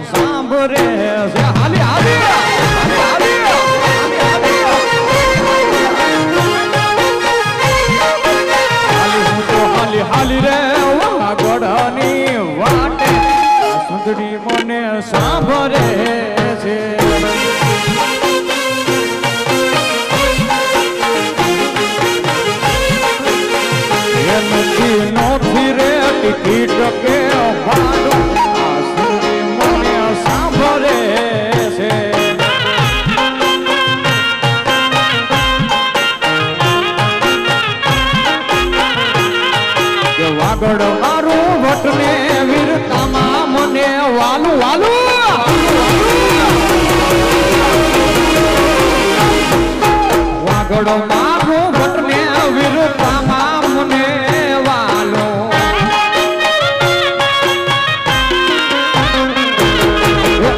સાંભળે છે હાલી હાલી હાલી રે ગોળની વાટે સુંદરી મને સાંભળે છે નથી રે ટિકિટ કે ભાડું આ સુંદરી મને સાંભળે છે વાગડ મારું વટને વીરતામાં મને વાલું વાલું વાગડ મારું વટને વીરતામાં મને વાલું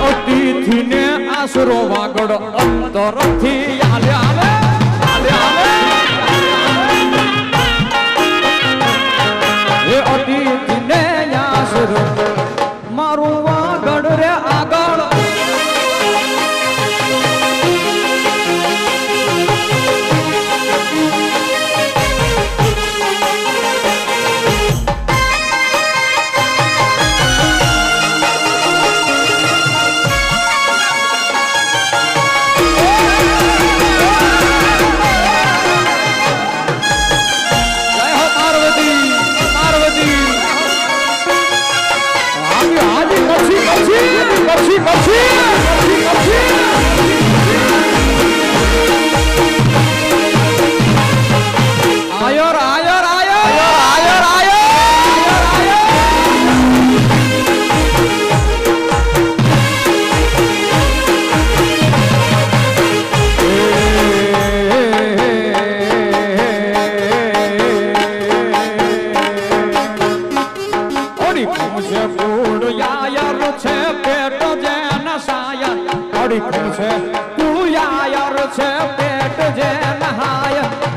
અતિથિને આશરો વાગડ અંતરથી આલે આલે આલે આલે અતિથિને આશરો મારું વાગડ રે આગળ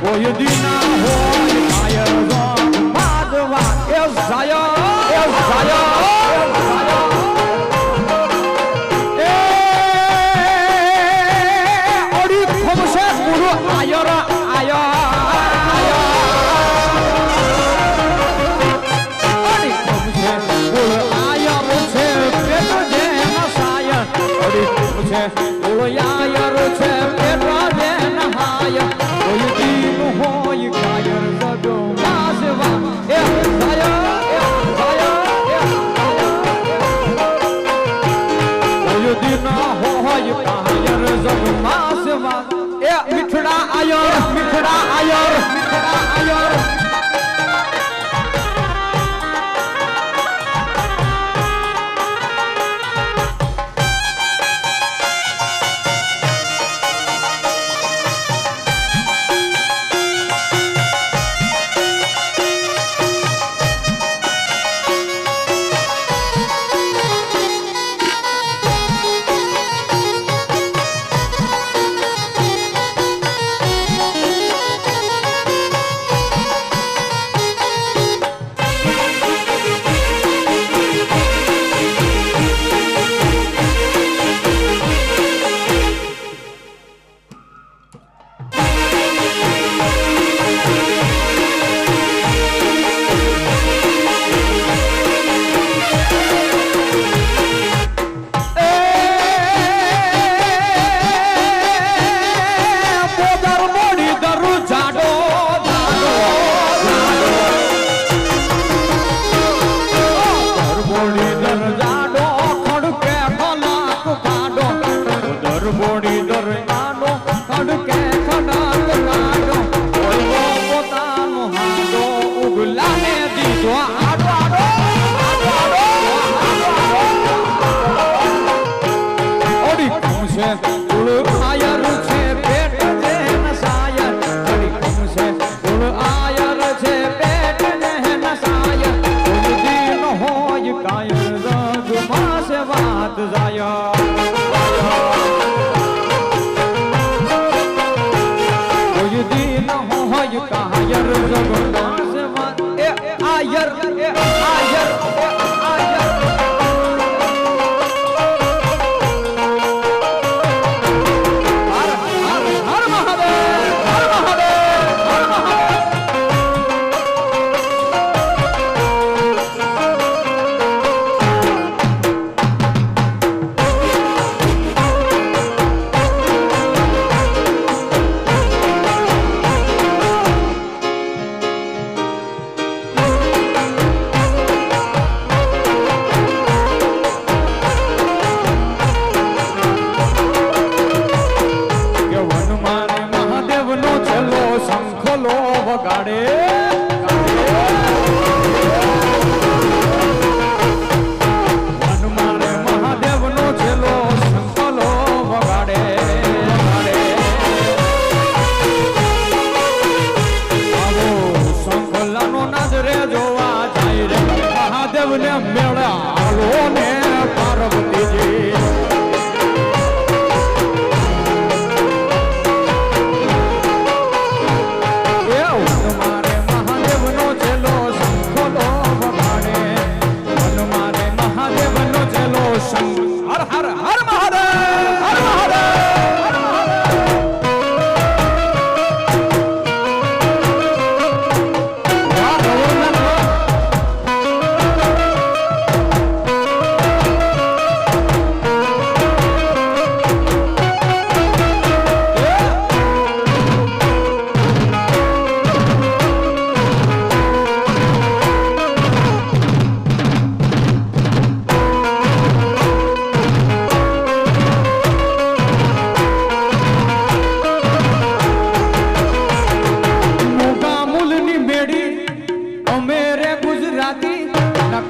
કોઈ દિના હોય કાયર માધવા એ સાયા ઓડી ખમશે ગુરુ આયર ઓડી ખમશે ગુરુ આયર છે પેટ જે નસાય ઓડી ખમશે ગુરુ આયર છે પેટ જે નહાય કોઈ દિન હોય કાયર જગો માસવા એ કોઈ દિન હોય કાયર જગો માસવા એ મીઠડા આયર હર હર હર મહાદેવ હર મહાદેવ હર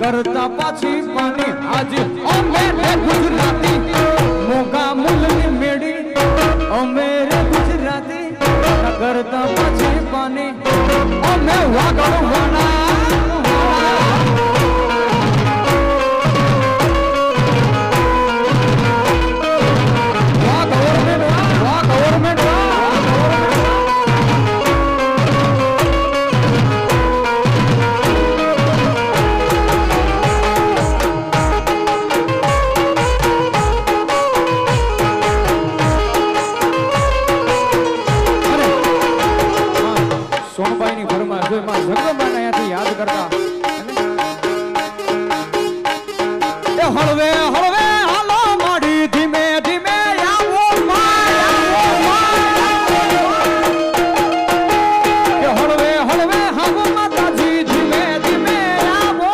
કરતા પાછી પાની આજે અમે રે ગુજરાતી મોગા મૂલની મેડી અમે રે ગુજરાતી કરતા પાછી પાની અમે વાગડવાના સોનબાઈની ઘરમાં જોઈમાં જગદંબાને અહીંયાથી યાદ કરતા એ હળવે હળવે હાલો માડી ધીમે ધીમે આવો એ હળવે હળવે હાવો માતાજી ધીમે ધીમે આવો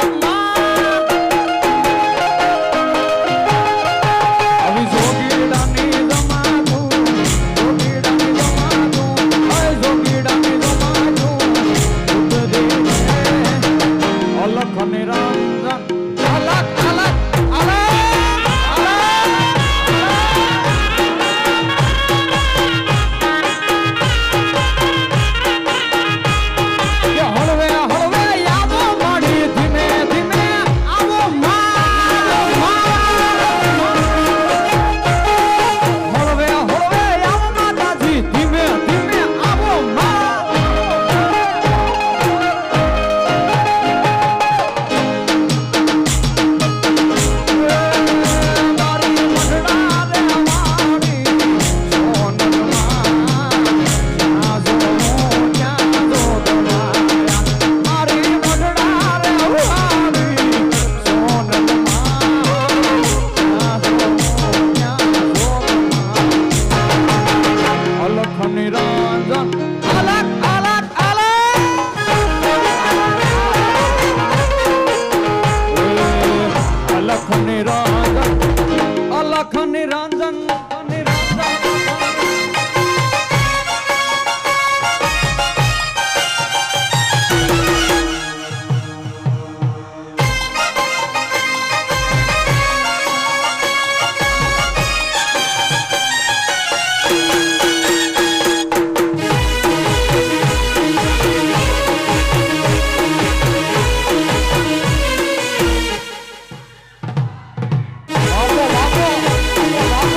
આવી જોગીડાની જમાતું જોગીડાની જમાતું આય જોગીડાની અલખ નિરંજન અલખ અલખ હળવે હળવે આવો માડી ધીમે ધીમે આવો હળવે હળવે આવો માતાજી ધીમે ધીમે આવો નિરંજન અલગ અલગ અલખ નિરંજન અલખ નિરંજન વાપો વાપો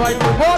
કહેવાય તું બોલ